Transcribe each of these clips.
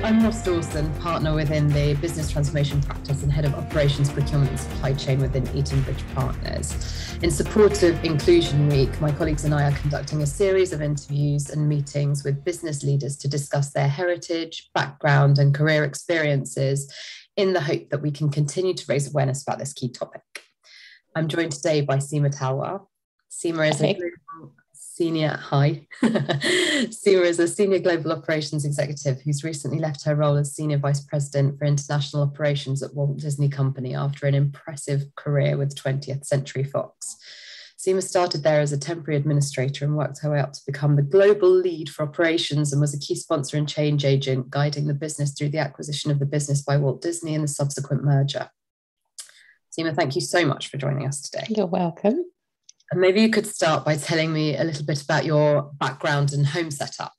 I'm Ross Dawson, partner within the business transformation practice and head of operations, procurement and supply chain within Eton Bridge Partners. In support of Inclusion Week, my colleagues and I are conducting a series of interviews and meetings with business leaders to discuss their heritage, background and career experiences in the hope that we can continue to raise awareness about this key topic. I'm joined today by Seema Talwar. Seema is Seema is a senior global operations executive who's recently left her role as senior vice president for international operations at Walt Disney Company after an impressive career with 20th Century Fox. Seema started there as a temporary administrator and worked her way up to become the global lead for operations and was a key sponsor and change agent, guiding the business through the acquisition of the business by Walt Disney and the subsequent merger. Seema, thank you so much for joining us today. You're welcome. And maybe you could start by telling me a little bit about your background and home setup.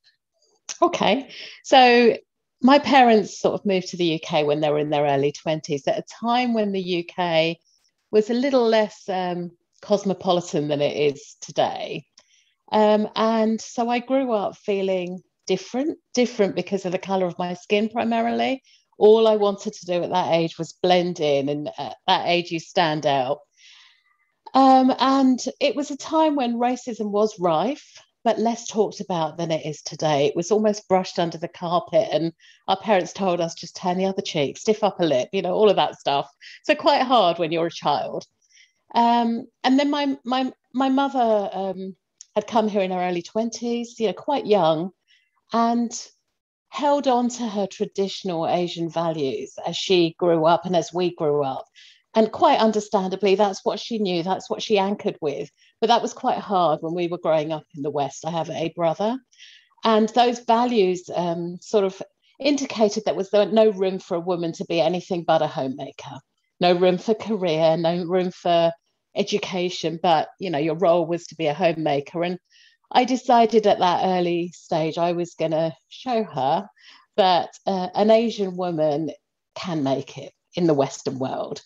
Okay, so my parents sort of moved to the UK when they were in their early 20s, at a time when the UK was a little less cosmopolitan than it is today. And so I grew up feeling different because of the colour of my skin primarily. All I wanted to do at that age was blend in, and at that age you stand out. And it was a time when racism was rife, but less talked about than it is today. It was almost brushed under the carpet, and our parents told us just turn the other cheek, stiff upper lip, all of that stuff. So quite hard when you're a child. And then my mother had come here in her early 20s, quite young, and held on to her traditional Asian values as she grew up and as we grew up. And quite understandably, that's what she knew, that's what she anchored with. But that was quite hard when we were growing up in the West. I have a brother. And those values sort of indicated that there was no room for a woman to be anything but a homemaker. No room for career, no room for education, but, your role was to be a homemaker. And I decided at that early stage I was going to show her that an Asian woman can make it in the Western world.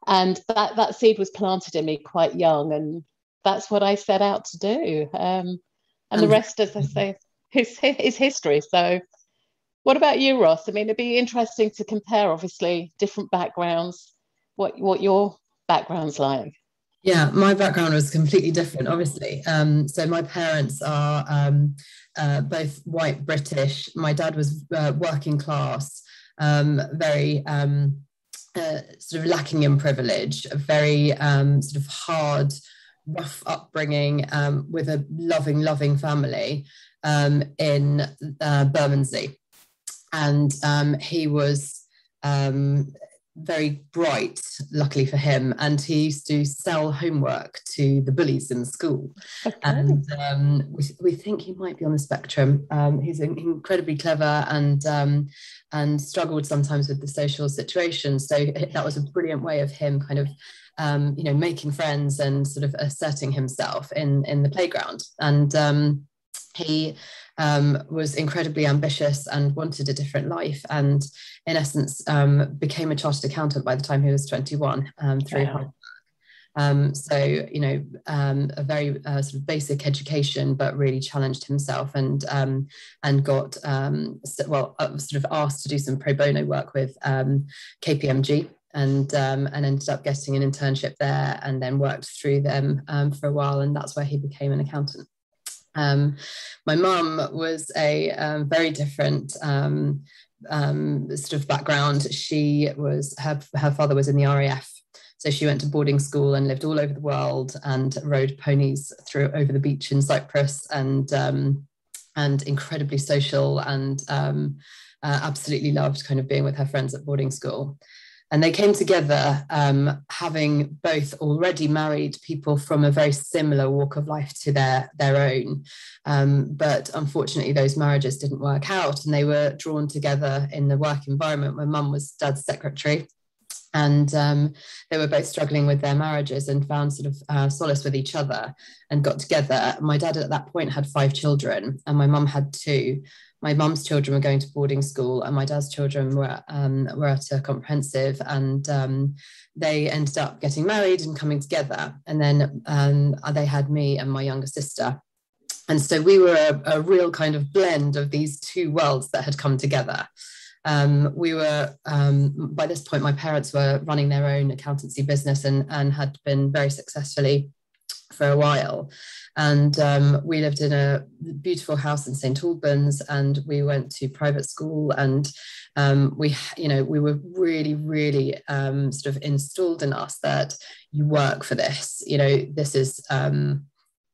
And that seed was planted in me quite young, and that's what I set out to do. And the rest, as I say, is history. So what about you, Ross? I mean, it'd be interesting to compare, obviously, different backgrounds, what your background's like. Yeah, my background was completely different, obviously. So my parents are both white British. My dad was working class, very... sort of lacking in privilege, a very sort of hard, rough upbringing with a loving family in Bermondsey. And he was very bright, luckily for him, and he used to sell homework to the bullies in the school. Okay. And we think he might be on the spectrum. He's incredibly clever and struggled sometimes with the social situation. So that was a brilliant way of him kind of making friends and sort of asserting himself in the playground. And he was incredibly ambitious and wanted a different life, and in essence became a chartered accountant by the time he was 21 through hard work. So a very sort of basic education, but really challenged himself and got sort of asked to do some pro bono work with KPMG. And ended up getting an internship there, and then worked through them for a while, and that's where he became an accountant. My mum was a very different sort of background. She was her father was in the RAF, so she went to boarding school and lived all over the world and rode ponies over the beach in Cyprus, and incredibly social, and absolutely loved kind of being with her friends at boarding school. And they came together having both already married people from a very similar walk of life to their own. But unfortunately, those marriages didn't work out, and they were drawn together in the work environment where mum was dad's secretary. And they were both struggling with their marriages and found sort of solace with each other and got together. My dad at that point had 5 children, and my mum had 2. My mum's children were going to boarding school, and my dad's children were at a comprehensive, and they ended up getting married and coming together. And then they had me and my younger sister. And so we were a real kind of blend of these two worlds that had come together. We were, by this point, my parents were running their own accountancy business and had been very successfully for a while. And we lived in a beautiful house in St. Albans, and we went to private school, and we were really, really sort of installed in us that you work for this, this is,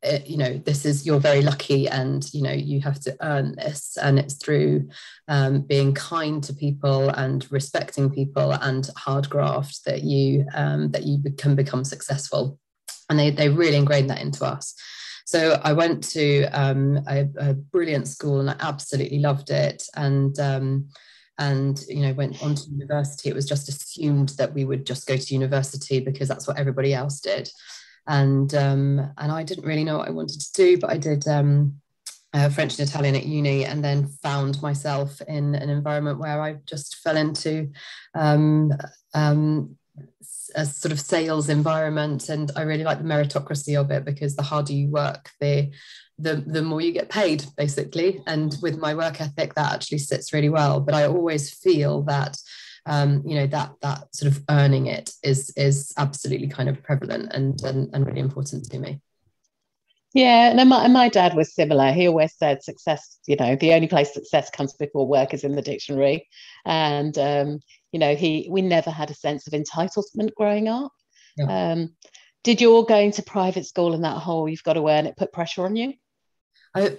this is, you're very lucky, and you have to earn this, and it's through being kind to people and respecting people and hard graft that you can become successful. And they really ingrained that into us. So I went to a brilliant school, and I absolutely loved it. And went on to university. It was just assumed that we would just go to university because that's what everybody else did. And I didn't really know what I wanted to do, but I did French and Italian at uni, and then found myself in an environment where I just fell into a sort of sales environment, and I really like the meritocracy of it, because the harder you work, the more you get paid, basically. And with my work ethic, that actually sits really well. But I always feel that that sort of earning it is absolutely kind of prevalent and really important to me. Yeah, and my dad was similar. He always said success, the only place success comes before work is in the dictionary. And, we never had a sense of entitlement growing up. Yeah. Did your going to private school and that whole you've got to earn it put pressure on you? I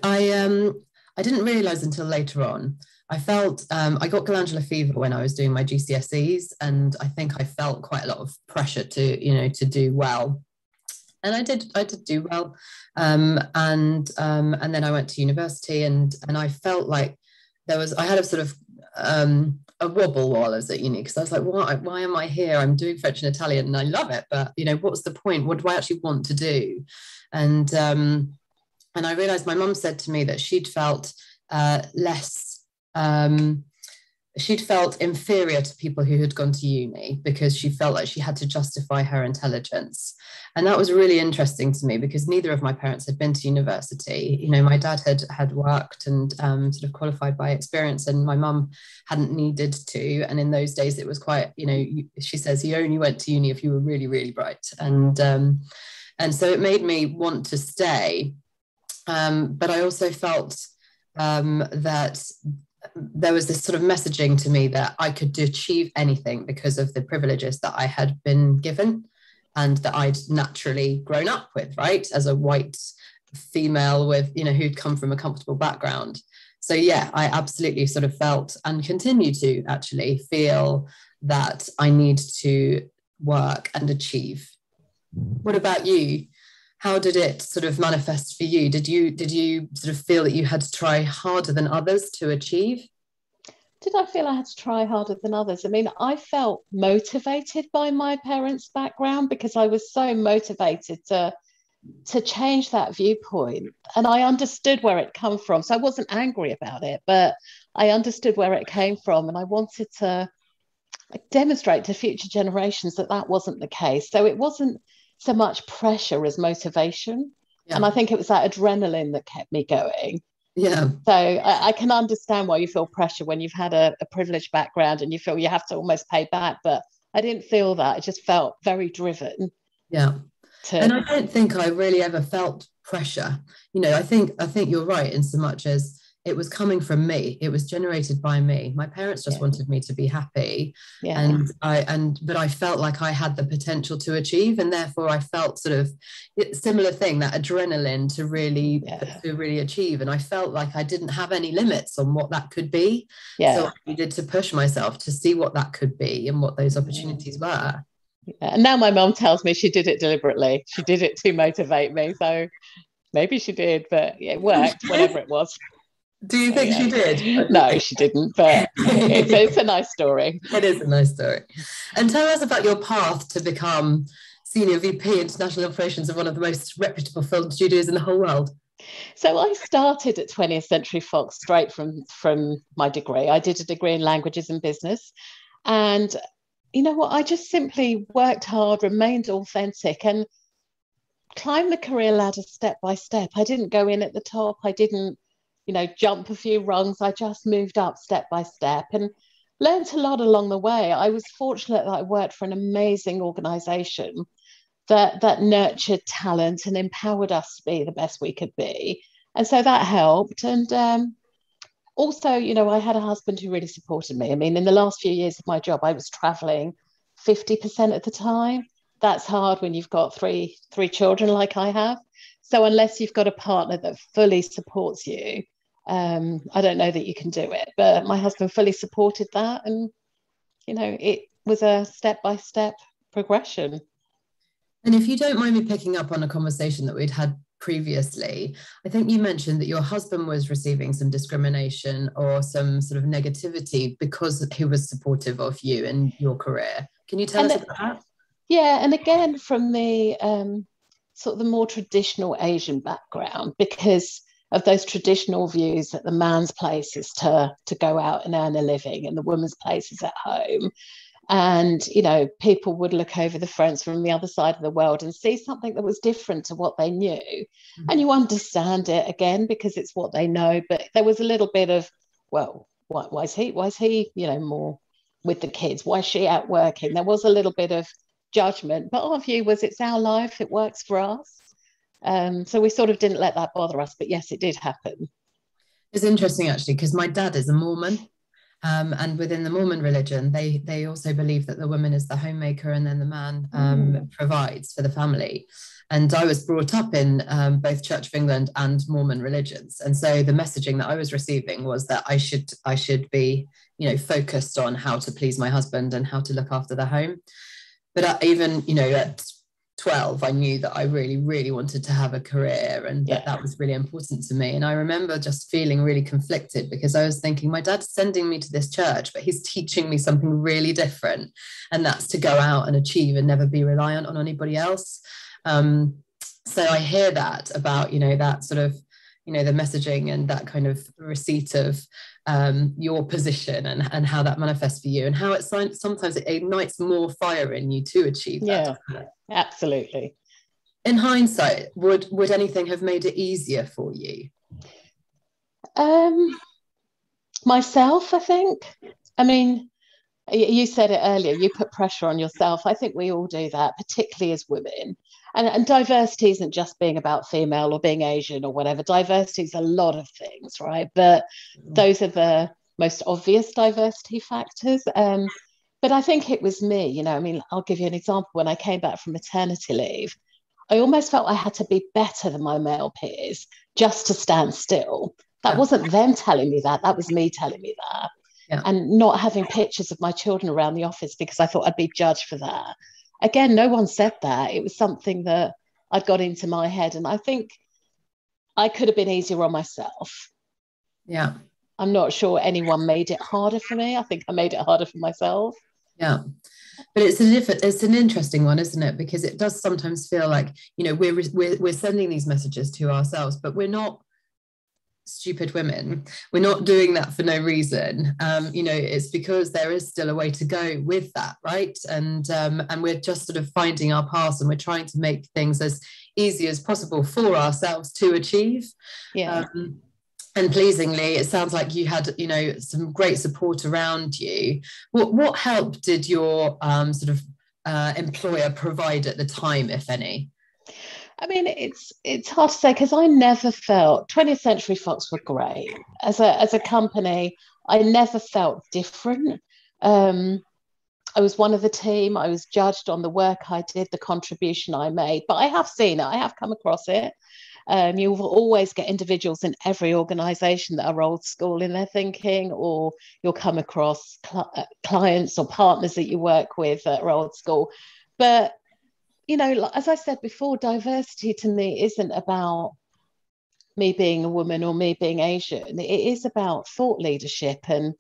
didn't realise until later on. I felt I got glandular fever when I was doing my GCSEs, and I think I felt quite a lot of pressure to do well. And I did do well, and then I went to university, and I felt like I had a sort of a wobble while I was at uni, because I was like, why am I here? I'm doing French and Italian, and I love it, but what's the point? What do I actually want to do? And I realised my mum said to me that she'd felt she'd felt inferior to people who had gone to uni, because she felt like she had to justify her intelligence. And that was really interesting to me, because neither of my parents had been to university. My dad had worked and sort of qualified by experience, and my mum hadn't needed to. And in those days, it was quite, she says, you only went to uni if you were really, really bright. And so it made me want to stay. But I also felt that there was this sort of messaging to me that I could achieve anything because of the privileges that I had been given and that I'd naturally grown up with, right? As a white female with, who'd come from a comfortable background. So yeah, I absolutely sort of felt, and continue to actually feel, that I need to work and achieve. What about you? How did it sort of manifest for you? Did you sort of feel that you had to try harder than others to achieve? Did I feel I had to try harder than others? I mean, I felt motivated by my parents' background, because I was so motivated to change that viewpoint. And I understood where it came from. So I wasn't angry about it, but I understood where it came from. And I wanted to demonstrate to future generations that wasn't the case. So it wasn't so much pressure as motivation. Yeah. And I think it was that adrenaline that kept me going. Yeah. So I can understand why you feel pressure when you've had a privileged background and you feel you have to almost pay back. But I didn't feel that. I just felt very driven. Yeah. And I don't think I really ever felt pressure. I think you're right, in so much as it was coming from me. It was generated by me. My parents just wanted me to be happy. Yeah. But I felt like I had the potential to achieve, and therefore I felt sort of similar thing, that adrenaline to really achieve. And I felt like I didn't have any limits on what that could be. Yeah. So I needed to push myself to see what that could be and what those opportunities were. Yeah. And now my mum tells me she did it deliberately. She did it to motivate me. So maybe she did, but it worked, whatever it was. Do you think she did? No, she didn't, but it's a nice story. It is a nice story. And tell us about your path to become Senior VP International Operations of one of the most reputable film studios in the whole world. So I started at 20th Century Fox straight from my degree. I did a degree in languages and business. And you know what? I just simply worked hard, remained authentic, and climbed the career ladder step by step. I didn't go in at the top. I didn't jump a few rungs. I just moved up step by step. And learned a lot along the way. I was fortunate that I worked for an amazing organisation that nurtured talent and empowered us to be the best we could be. And so that helped. And also, you know, I had a husband who really supported me. I mean, in the last few years of my job, I was traveling 50% of the time. That's hard when you've got three children like I have. So unless you've got a partner that fully supports you, I don't know that you can do it. But my husband fully supported that. And, you know, it was a step-by-step progression. And if you don't mind me picking up on a conversation that we'd had previously, I think you mentioned that your husband was receiving some discrimination or some sort of negativity because he was supportive of you and your career. Can you tell us about that? Yeah, and again, from the sort of the more traditional Asian background, because of those traditional views that the man's place is to go out and earn a living and the woman's place is at home. And, you know, people would look over the fence from the other side of the world and see something that was different to what they knew. Mm-hmm. And you understand it again because it's what they know. But there was a little bit of, well, why is he, you know, more with the kids? Why is she out working? There was a little bit of judgment. But our view was it's our life. It works for us. So we sort of didn't let that bother us. But yes, it did happen. It's interesting, actually, because my dad is a Mormon. And within the Mormon religion, they also believe that the woman is the homemaker and then the man provides for the family. And I was brought up in both Church of England and Mormon religions. And so the messaging that I was receiving was that I should be, you know, focused on how to please my husband and how to look after the home. But even, you know, at 12, I knew that I really, really wanted to have a career and that was really important to me. And I remember just feeling really conflicted because I was thinking, my dad's sending me to this church, but he's teaching me something really different. And that's to go out and achieve and never be reliant on anybody else. So I hear that about, you know, that sort of, you know, the messaging and that kind of receipt of your position and how that manifests for you and how it sometimes it ignites more fire in you to achieve that. Yeah, absolutely. In hindsight, would anything have made it easier for you? Myself, I think. I mean, you said it earlier, you put pressure on yourself. I think we all do that, particularly as women. And diversity isn't just being about female or being Asian or whatever. Diversity is a lot of things, right? But those are the most obvious diversity factors. But I think it was me, you know, I mean, I'll give you an example. When I came back from maternity leave, I almost felt I had to be better than my male peers just to stand still. That wasn't them telling me that. That was me telling me that. Yeah. And not having pictures of my children around the office because I thought I'd be judged for that. Again, no one said that. It was something that I'd got into my head. And I think I could have been easier on myself. Yeah. I'm not sure anyone made it harder for me. I think I made it harder for myself. Yeah. But it's an interesting one, isn't it? Because it does sometimes feel like, you know, we're sending these messages to ourselves, but we're not stupid women. We're not doing that for no reason. You know, it's because there is still a way to go with that, right? And we're just sort of finding our path and we're trying to make things as easy as possible for ourselves to achieve. Yeah. And pleasingly, it sounds like you had, you know, some great support around you. What help did your sort of employer provide at the time, if any? I mean, it's hard to say because I never felt 20th Century Fox were great as a company. I never felt different. I was one of the team. I was judged on the work I did, the contribution I made. But I have seen it. I have come across it. You will always get individuals in every organisation that are old school in their thinking, or you'll come across clients or partners that you work with that are old school. But you know, as I said before, diversity to me isn't about me being a woman or me being Asian. It is about thought leadership and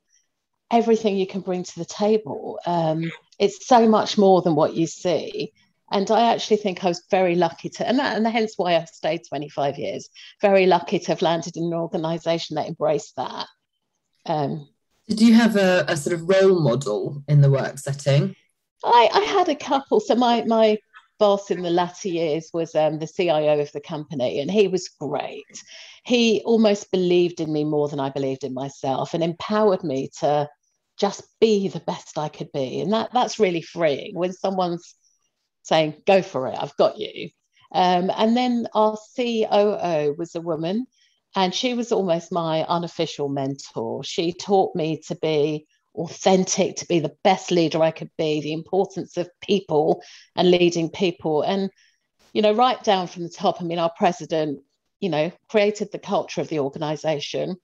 everything you can bring to the table. It's so much more than what you see. And I actually think I was very lucky and hence why I stayed 25 years, very lucky to have landed in an organisation that embraced that. Did you have a sort of role model in the work setting? I had a couple. So my boss in the latter years was the CIO of the company, and he was great. He almost believed in me more than I believed in myself and empowered me to just be the best I could be. And that's really freeing when someone's saying, go for it, I've got you. And then our COO was a woman, and she was almost my unofficial mentor. She taught me to be authentic, to be the best leader I could be, the importance of people and leading people. And, you know, right down from the top, I mean, our president, you know, created the culture of the organization,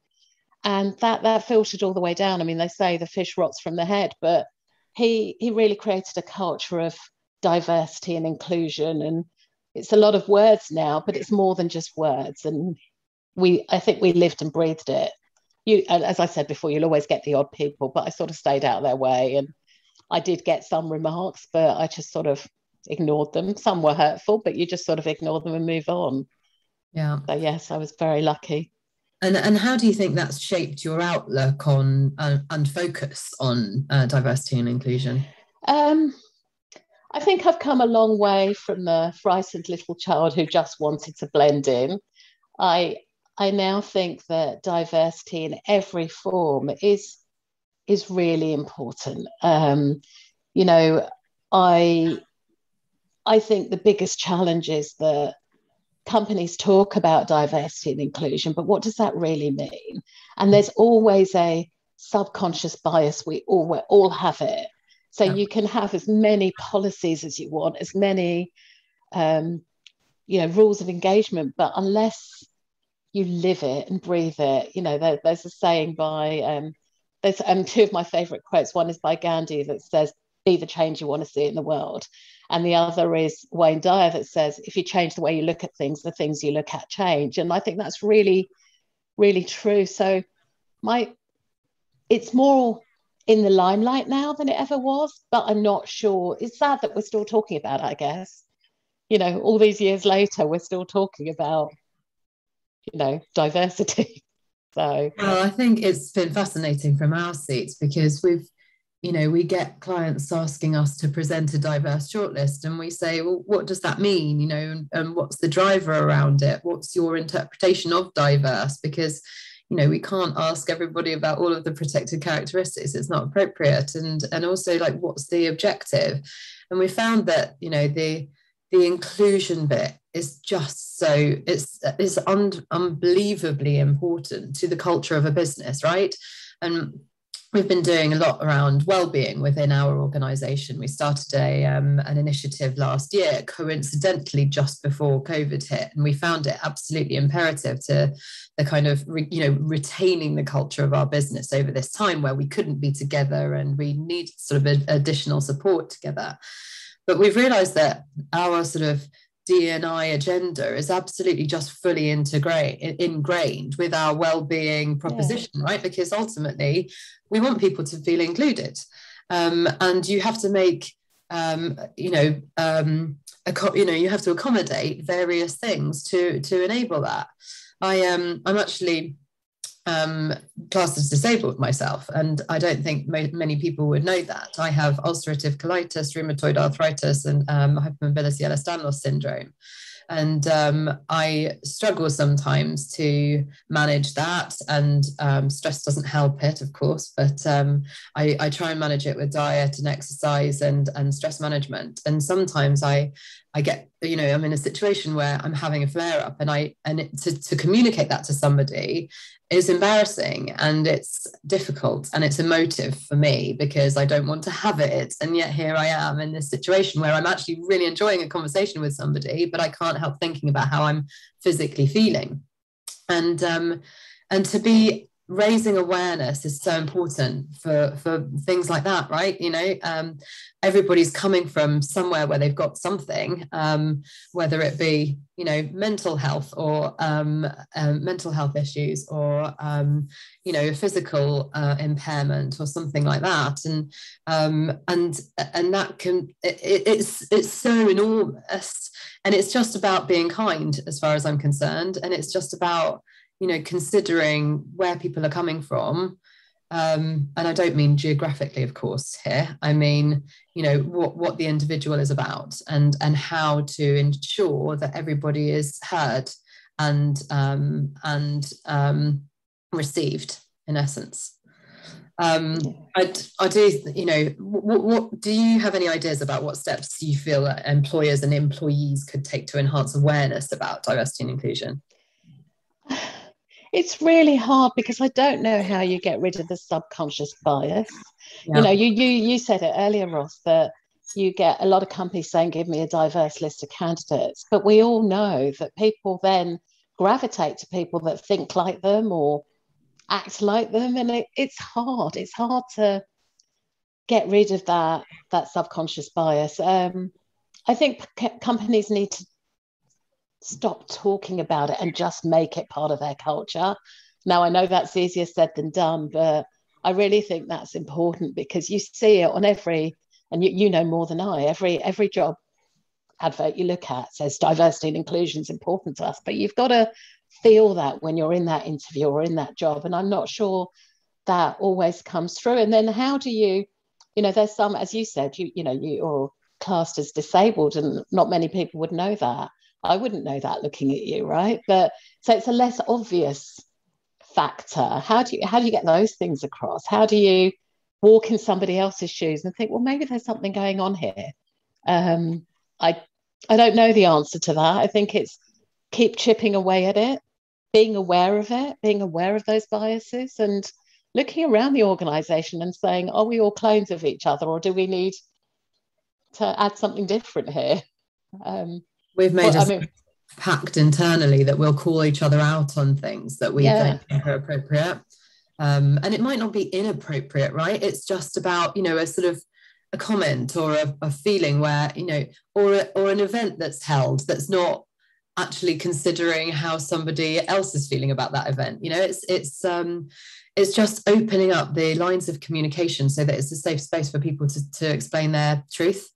and that filtered all the way down. I mean, they say the fish rots from the head, but he really created a culture of diversity and inclusion. And it's a lot of words now, but it's more than just words. And I think we lived and breathed it. As I said before, you'll always get the odd people, but I sort of stayed out of their way. And I did get some remarks, but I just sort of ignored them. Some were hurtful, but you just sort of ignore them and move on. Yeah. So yes, I was very lucky. And how do you think that's shaped your outlook on and focus on diversity and inclusion? I think I've come a long way from the frightened little child who just wanted to blend in. I now think that diversity in every form is really important. You know, I think the biggest challenge is that companies talk about diversity and inclusion, but what does that really mean? And there's always a subconscious bias. We all have it. So you can have as many policies as you want, as many, rules of engagement, but unless you live it and breathe it, you know, there's a saying by, there's two of my favorite quotes. One is by Gandhi that says, be the change you want to see in the world. And the other is Wayne Dyer that says, if you change the way you look at things, the things you look at change. And I think that's really, really true. So it's more in the limelight now than it ever was, but I'm not sure. It's sad that we're still talking about it, I guess. You know, all these years later, we're still talking about, you know, diversity. So, well, I think it's been fascinating from our seats because we get clients asking us to present a diverse shortlist, and we say, well, what does that mean? You know, and what's the driver around it? What's your interpretation of diverse? Because, you know, we can't ask everybody about all of the protected characteristics. It's not appropriate. And also, like, what's the objective? And we found that, you know, the inclusion bit is just so it's unbelievably important to the culture of a business, right? And we've been doing a lot around well-being within our organisation. We started an initiative last year, coincidentally just before COVID hit, and we found it absolutely imperative to the kind of retaining the culture of our business over this time where we couldn't be together and we need sort of additional support together. But we've realised that our sort of D&I agenda is absolutely just fully ingrained with our well-being proposition, right? Because ultimately we want people to feel included, and you have to make you have to accommodate various things to enable that. I'm actually classed as disabled myself, and I don't think many people would know that. I have ulcerative colitis, rheumatoid arthritis, and hypermobility Ehlers-Danlos syndrome. And I struggle sometimes to manage that, and stress doesn't help it, of course, but I try and manage it with diet and exercise and stress management. And sometimes I get, you know, I'm in a situation where I'm having a flare up, and to communicate that to somebody is embarrassing, and it's difficult, and it's emotive for me because I don't want to have it. And yet here I am in this situation where I'm actually really enjoying a conversation with somebody, but I can't help thinking about how I'm physically feeling. And to be raising awareness is so important for things like that, right? You know, everybody's coming from somewhere where they've got something, whether it be, you know, mental health or mental health issues, or physical impairment or something like that, and that can it's so enormous, and it's just about being kind as far as I'm concerned, and it's just about, you know, considering where people are coming from. And I don't mean geographically, of course, here. I mean, you know, what the individual is about, and how to ensure that everybody is heard and received, in essence. I do, you know, what do you have any ideas about what steps you feel that employers and employees could take to enhance awareness about diversity and inclusion? It's really hard because I don't know how you get rid of the subconscious bias. Yeah. You know, you said it earlier, Ross, that you get a lot of companies saying, give me a diverse list of candidates. But we all know that people then gravitate to people that think like them or act like them. And it's hard. It's hard to get rid of that subconscious bias. I think companies need to stop talking about it and just make it part of their culture. Now, I know that's easier said than done, but I really think that's important because you see it on every, and you know more than I, every job advert you look at says diversity and inclusion is important to us, but you've got to feel that when you're in that interview or in that job. And I'm not sure that always comes through. And then how do you know, there's some, as you said, you're classed as disabled and not many people would know that. I wouldn't know that looking at you, right? But so it's a less obvious factor. How do you get those things across? How do you walk in somebody else's shoes and think, well, maybe there's something going on here? I don't know the answer to that. I think it's keep chipping away at it, being aware of it, being aware of those biases, and looking around the organisation and saying, are we all clones of each other, or do we need to add something different here? We've made a pact internally that we'll call each other out on things that we don't think are appropriate. And it might not be inappropriate, right? It's just about, you know, a sort of a comment or a feeling where, you know, or an event that's held that's not actually considering how somebody else is feeling about that event. You know, it's just opening up the lines of communication so that it's a safe space for people to explain their truth.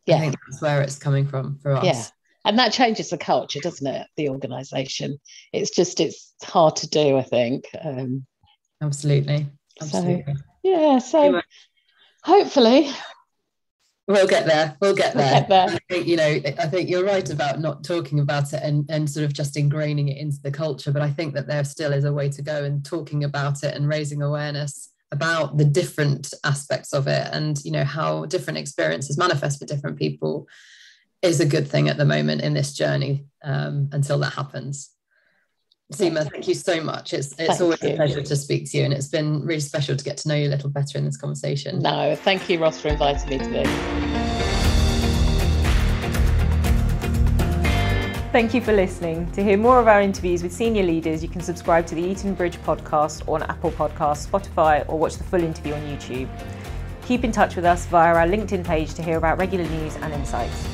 I think that's where it's coming from for us. Yeah. And that changes the culture, doesn't it? The organisation. It's hard to do, I think. Absolutely. So hopefully we'll get there. I think you're right about not talking about it and sort of just ingraining it into the culture. But I think that there still is a way to go, and talking about it and raising awareness about the different aspects of it, and, you know, how different experiences manifest for different people is a good thing at the moment in this journey, until that happens. Seema, thank you so much. It's always a pleasure to speak to you, and it's been really special to get to know you a little better in this conversation. No, thank you, Ross, for inviting me today. Thank you for listening. To hear more of our interviews with senior leaders, you can subscribe to the Eton Bridge podcast on Apple Podcasts, Spotify, or watch the full interview on YouTube. Keep in touch with us via our LinkedIn page to hear about regular news and insights.